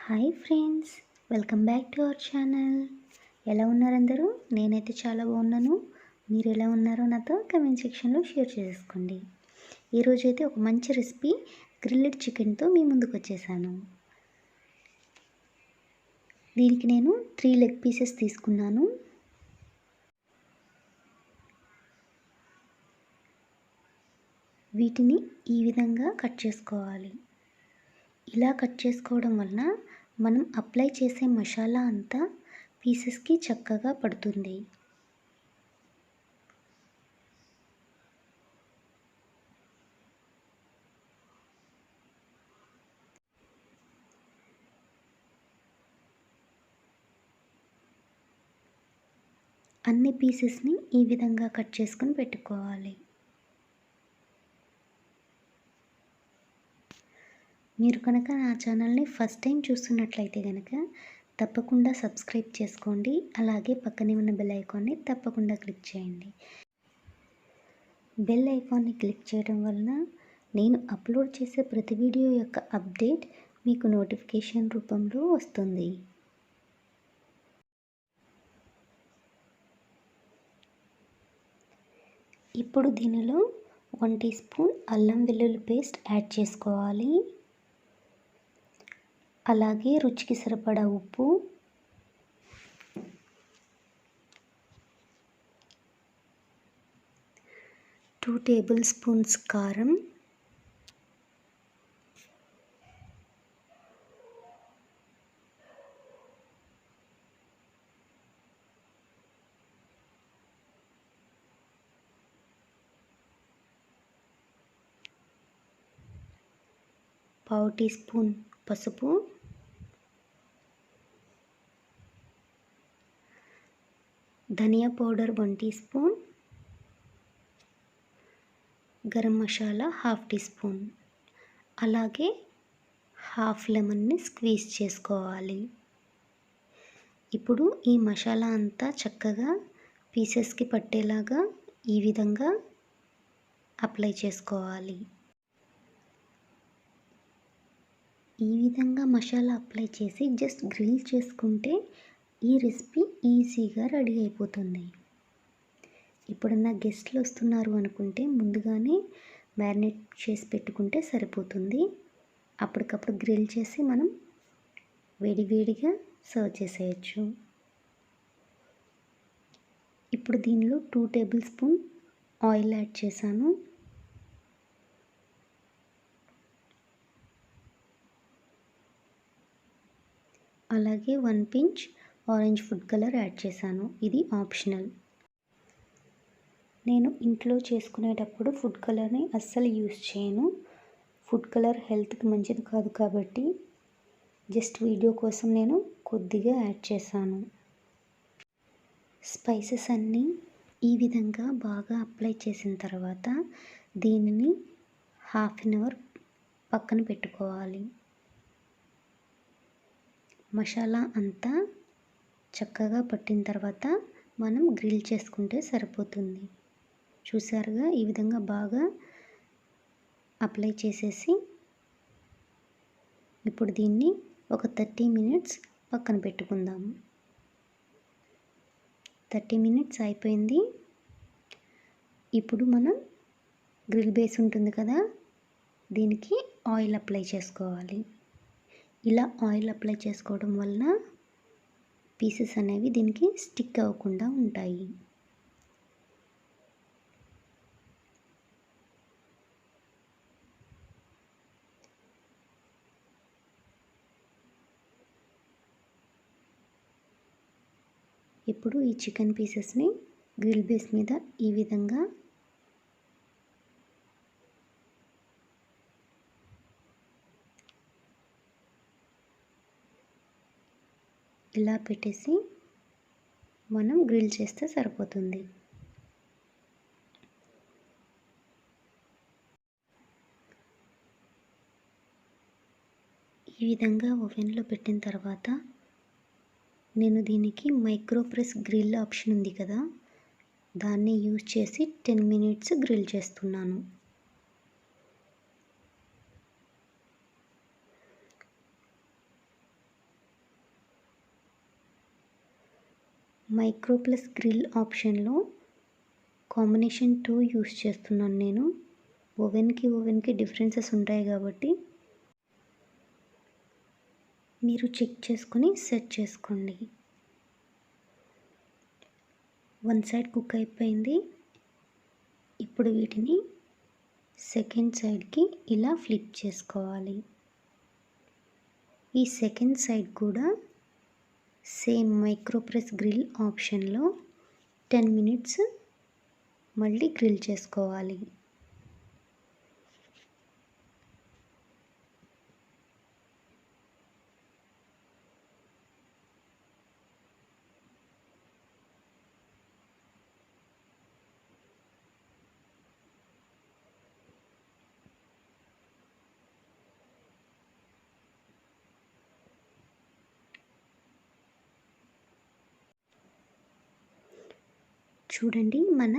Hi friends, welcome back to our channel. ఎలా ఉన్నారు అందరూ? నేనైతే చాలా బాగున్నాను. మీరు ఎలా ఉన్నారో నాతో కమెంట్ సెక్షన్లో షేర్ చేసుకోండి. ఈరోజు అయితే ఒక మంచి రెసిపీ గ్రిల్లెడ్ చికెన్తో మీ ముందుకు వచ్చేసాను. దీనికి నేను 3 లెగ్ పీసెస్ తీసుకున్నాను. వీటిని ఈ విధంగా కట్ చేసుకోవాలి. ఇలా కట్ చేసుకోవడం వలన మనం అప్లై చేసే మసాలా అంతా పీసెస్కి చక్కగా పడుతుంది. అన్ని పీసెస్ని ఈ విధంగా కట్ చేసుకొని పెట్టుకోవాలి. మీరు కనుక నా ఛానల్ని ఫస్ట్ టైం చూస్తున్నట్లయితే కనుక తప్పకుండా సబ్స్క్రైబ్ చేసుకోండి. అలాగే పక్కనే ఉన్న బెల్ ఐకాన్ని తప్పకుండా క్లిక్ చేయండి. బెల్ ఐకాన్ని క్లిక్ చేయడం వలన నేను అప్లోడ్ చేసే ప్రతి వీడియో యొక్క అప్డేట్ మీకు నోటిఫికేషన్ రూపంలో వస్తుంది. ఇప్పుడు దీనిలో 1 టీ స్పూన్ అల్లం వెల్లుల్లి పేస్ట్ యాడ్ చేసుకోవాలి. అలాగే రుచికి సరిపడా ఉప్పు, 2 టేబుల్ స్పూన్స్ కారం, పావు టీ స్పూన్ పసుపు, ధనియా powder 1 teaspoon, garam masala 1/2 teaspoon, అలాగే హాఫ్ లెమన్ని స్క్వీజ్ చేసుకోవాలి. ఇప్పుడు ఈ మసాలా అంతా చక్కగా పీసెస్కి పట్టేలాగా ఈ విధంగా అప్లై చేసుకోవాలి. ఈ విధంగా మసాలా అప్లై చేసి జస్ట్ గ్రిల్ చేసుకుంటే ఈ రెసిపీ ఈజీగా రెడీ అయిపోతుంది. ఇప్పుడన్నా గెస్ట్లు వస్తున్నారు అనుకుంటే ముందుగానే మ్యారినేట్ చేసి పెట్టుకుంటే సరిపోతుంది. అప్పటికప్పుడు గ్రిల్ చేసి మనం వేడివేడిగా సర్వ్ చేసేయచ్చు. ఇప్పుడు దీనిలో 2 టేబుల్ స్పూన్ ఆయిల్ యాడ్ చేశాను. అలాగే 1 pinch orange food colour add చేశాను. ఇది ఆప్షనల్. నేను ఇంట్లో చేసుకునేటప్పుడు ఫుడ్ కలర్ని అస్సలు యూస్ చేయను. ఫుడ్ కలర్ హెల్త్కి మంచిది కాదు కాబట్టి జస్ట్ వీడియో కోసం నేను కొద్దిగా యాడ్ చేశాను. స్పైసెస్ అన్నీ ఈ విధంగా బాగా అప్లై చేసిన తర్వాత దీనిని 1/2 అవర్ పక్కన పెట్టుకోవాలి. మసాలా అంతా చక్కగా పట్టిన తర్వాత మనం గ్రిల్ చేసుకుంటే సరిపోతుంది. చూసారుగా, ఈ విధంగా బాగా అప్లై చేసేసి ఇప్పుడు దీన్ని ఒక 30 మినిట్స్ పక్కన పెట్టుకుందాము. 30 మినిట్స్ అయిపోయింది. ఇప్పుడు మనం గ్రిల్ బేస్ ఉంటుంది కదా, దీనికి ఆయిల్ అప్లై చేసుకోవాలి. ఇలా ఆయిల్ అప్లై చేసుకోవడం వలన పీసెస్ అనేవి దీనికి స్టిక్ అవ్వకుండా ఉంటాయి. ఇప్పుడు ఈ చికెన్ పీసెస్ని గ్రిల్ బేస్ మీద ఈ విధంగా ఇలా పెట్టేసి మనం గ్రిల్ చేస్తే సరిపోతుంది. ఈ విధంగా ఓవెన్లో పెట్టిన తర్వాత నేను దీనికి మైక్రో ప్రెస్ గ్రిల్ ఆప్షన్ ఉంది కదా, దాన్ని యూజ్ చేసి 10 మినిట్స్ గ్రిల్ చేస్తున్నాను. మైక్రో ప్లస్ గ్రిల్ ఆప్షన్లో కాంబినేషన్ 2 యూస్ చేస్తున్నాను నేను. ఓవెన్కి డిఫరెన్సెస్ ఉంటాయి కాబట్టి మీరు చెక్ చేసుకొని సెట్ చేసుకోండి. వన్ సైడ్ కుక్ అయిపోయింది. ఇప్పుడు వీటిని సెకండ్ సైడ్కి ఇలా ఫ్లిప్ చేసుకోవాలి. ఈ సెకండ్ సైడ్ కూడా సేమ్ మైక్రో ప్రెస్ గ్రిల్ ఆప్షన్లో 10 మినిట్స్ మళ్ళీ గ్రిల్ చేసుకోవాలి. చూడండి, మన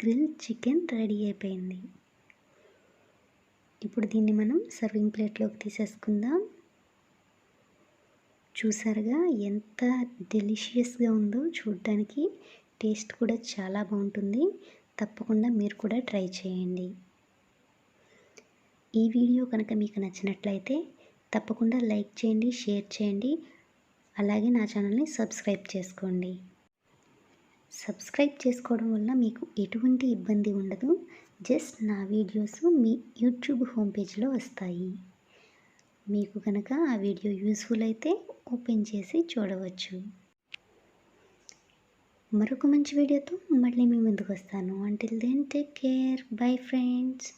గ్రిల్ చికెన్ రెడీ అయిపోయింది. ఇప్పుడు దీన్ని మనం సర్వింగ్ ప్లేట్లోకి తీసేసుకుందాం. చూసారుగా ఎంత డెలిషియస్గా ఉందో. చూడడానికి టేస్ట్ కూడా చాలా బాగుంటుంది. తప్పకుండా మీరు కూడా ట్రై చేయండి. ఈ వీడియో కనుక మీకు నచ్చినట్లయితే తప్పకుండా లైక్ చేయండి, షేర్ చేయండి. అలాగే నా ఛానల్ని సబ్స్క్రైబ్ చేసుకోండి. సబ్స్క్రైబ్ చేసుకోవడం వల్ల మీకు ఎటువంటి ఇబ్బంది ఉండదు. జస్ట్ నా వీడియోస్ మీ యూట్యూబ్ హోమ్ పేజ్లో వస్తాయి. మీకు కనుక ఆ వీడియో యూస్ఫుల్ అయితే ఓపెన్ చేసి చూడవచ్చు. మరొక మంచి వీడియోతో మళ్ళీ మీ ముందుకు వస్తాను. Until then take care. Bye friends.